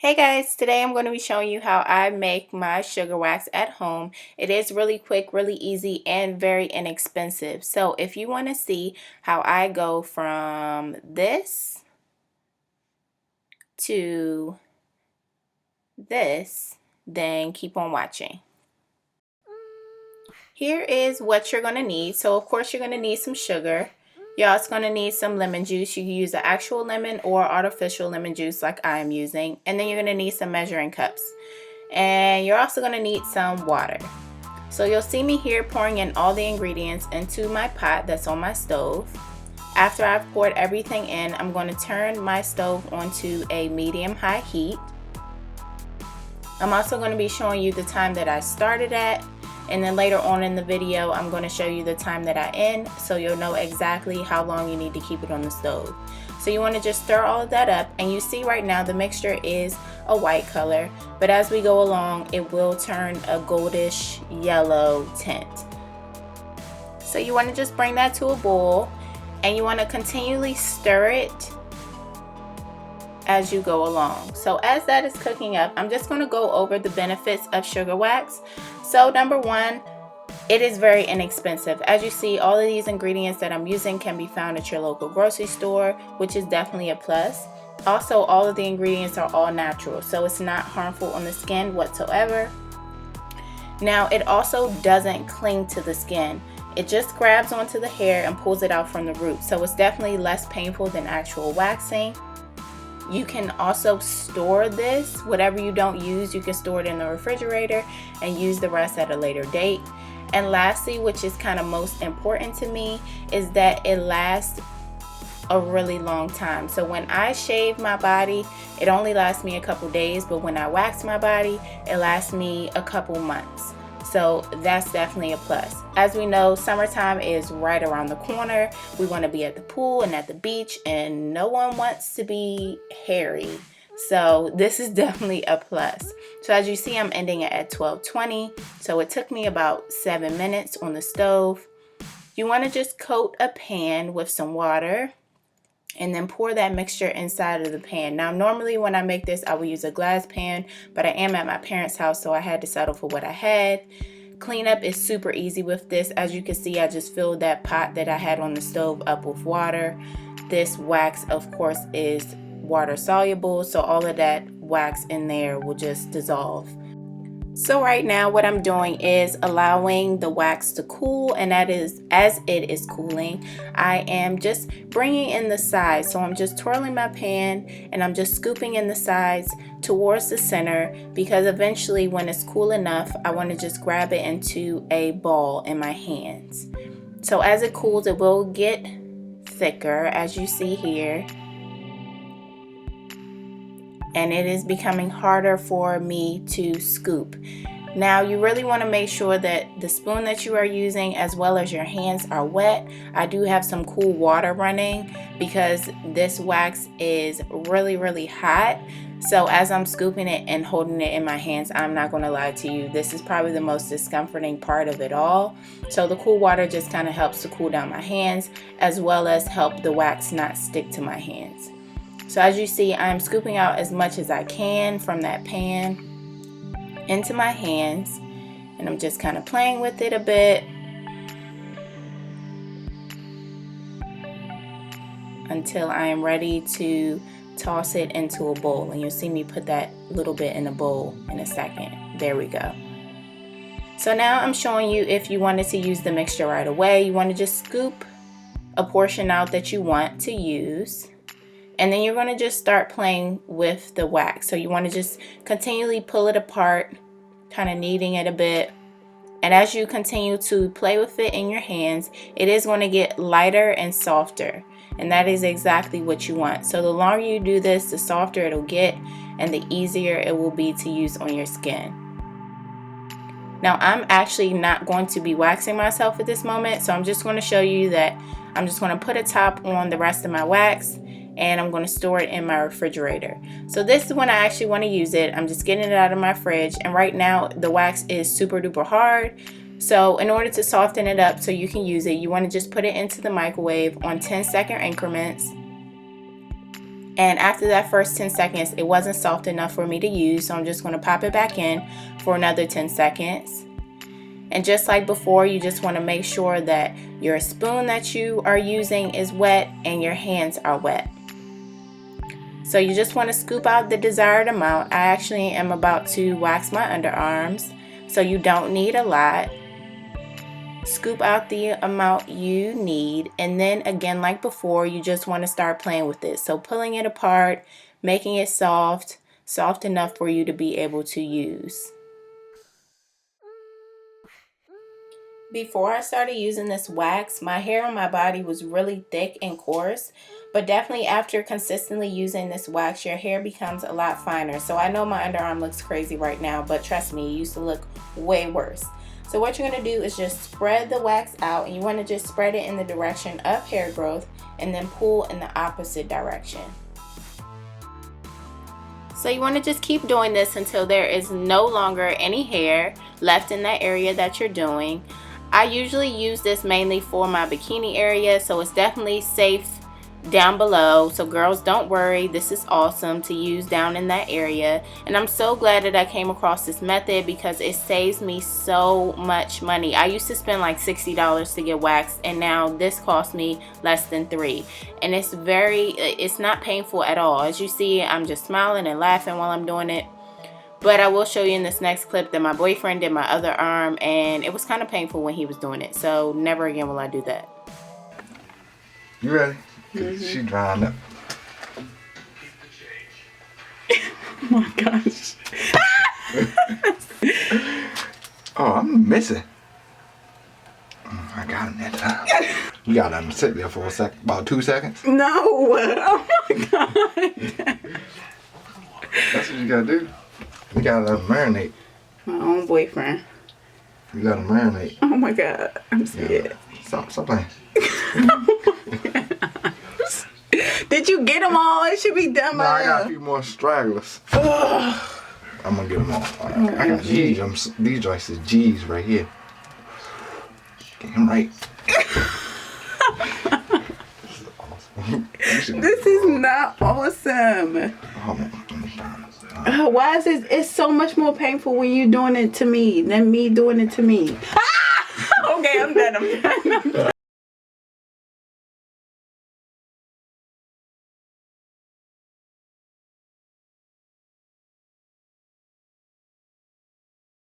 Hey guys, today I'm going to be showing you how I make my sugar wax at home. It is really quick, really easy, and very inexpensive. So if you want to see how I go from this to this, then keep on watching. Here is what you're going to need. So of course you're going to need some sugar. You're also going to need some lemon juice. You can use the actual lemon or artificial lemon juice like I am using. And then you're going to need some measuring cups. And you're also going to need some water. So you'll see me here pouring in all the ingredients into my pot that's on my stove. After I've poured everything in, I'm going to turn my stove onto a medium-high heat. I'm also going to be showing you the time that I started at, and then later on in the video I'm going to show you the time that I end, so you'll know exactly how long you need to keep it on the stove. So you want to just stir all of that up, and you see right now the mixture is a white color, but as we go along it will turn a goldish yellow tint. So you want to just bring that to a boil, and you want to continually stir it as you go along. So as that is cooking up, I'm just going to go over the benefits of sugar wax. So number one, it is very inexpensive. As you see, all of these ingredients that I'm using can be found at your local grocery store, which is definitely a plus. Also, all of the ingredients are all natural, so it's not harmful on the skin whatsoever. Now, it also doesn't cling to the skin. It just grabs onto the hair and pulls it out from the root, so it's definitely less painful than actual waxing. You can also store this. Whatever you don't use, you can store it in the refrigerator and use the rest at a later date. And lastly, which is kind of most important to me, is that it lasts a really long time. So when I shave my body, it only lasts me a couple days, but when I wax my body, it lasts me a couple months. So that's definitely a plus. As we know, summertime is right around the corner. We want to be at the pool and at the beach, and no one wants to be hairy. So this is definitely a plus. So as you see, I'm ending it at 12:20. So it took me about 7 minutes on the stove. You want to just coat a pan with some water and then pour that mixture inside of the pan. Now normally when I make this I will use a glass pan, but I am at my parents' house, so I had to settle for what I had. Cleanup is super easy with this. As you can see, I just filled that pot that I had on the stove up with water. This wax of course is water soluble, so all of that wax in there will just dissolve. So right now what I'm doing is allowing the wax to cool, and that is, as it is cooling, I am just bringing in the sides. So I'm just twirling my pan and I'm just scooping in the sides towards the center, because eventually when it's cool enough, I want to just grab it into a ball in my hands. So as it cools, it will get thicker, as you see here. And it is becoming harder for me to scoop. Now you really want to make sure that the spoon that you are using as well as your hands are wet. I do have some cool water running because this wax is really hot. So as I'm scooping it and holding it in my hands, I'm not going to lie to you, this is probably the most discomforting part of it all. So the cool water just kind of helps to cool down my hands, as well as help the wax not stick to my hands. So as you see, I'm scooping out as much as I can from that pan into my hands, and I'm just kind of playing with it a bit until I am ready to toss it into a bowl. And you'll see me put that little bit in a bowl in a second. There we go. So now I'm showing you, if you wanted to use the mixture right away, you want to just scoop a portion out that you want to use. And then you're going to just start playing with the wax. So you want to just continually pull it apart, kind of kneading it a bit. And as you continue to play with it in your hands, it is going to get lighter and softer. And that is exactly what you want. So the longer you do this, the softer it'll get and the easier it will be to use on your skin. Now I'm actually not going to be waxing myself at this moment. So I'm just going to show you that I'm just going to put a top on the rest of my wax, and I'm going to store it in my refrigerator. So this is when I actually want to use it. I'm just getting it out of my fridge, and right now the wax is super duper hard. So in order to soften it up so you can use it, you want to just put it into the microwave on 10-second increments. And after that first 10 seconds, it wasn't soft enough for me to use, so I'm just going to pop it back in for another 10 seconds. And just like before, you just want to make sure that your spoon that you are using is wet and your hands are wet. So you just want to scoop out the desired amount. I actually am about to wax my underarms, so you don't need a lot. Scoop out the amount you need, and then again, like before, you just want to start playing with it. So pulling it apart, making it soft enough for you to be able to use. Before I started using this wax, my hair on my body was really thick and coarse, but definitely after consistently using this wax, your hair becomes a lot finer. So I know my underarm looks crazy right now, but trust me, it used to look way worse. So what you're going to do is just spread the wax out, and you want to just spread it in the direction of hair growth and then pull in the opposite direction. So you want to just keep doing this until there is no longer any hair left in that area that you're doing. I usually use this mainly for my bikini area, so it's definitely safe down below. So girls, don't worry, this is awesome to use down in that area. And I'm so glad that I came across this method because it saves me so much money. I used to spend like $60 to get waxed, and now this cost me less than $3. And it's not painful at all. As you see, I'm just smiling and laughing while I'm doing it. But I will show you in this next clip that my boyfriend did my other arm, and it was kind of painful when he was doing it. So never again will I do that. You ready? She drying up. Oh my gosh. Oh, I'm missing. I got him that time. You got him to sit there for a second, about 2 seconds. No. Oh my god. That's what you gotta do. You gotta marinate. My own boyfriend. You gotta marinate. Oh my god. I'm scared. Stop playing. Did you get them all? It should be done No, by I got a now. few more stragglers. I'm gonna get them all. I got G's. These joints is G's right here. Get him right. This is awesome. This is not awesome. Hold on. Why is it? It's so much more painful when you doing it to me than me doing it to me. Ah! Okay, I'm done.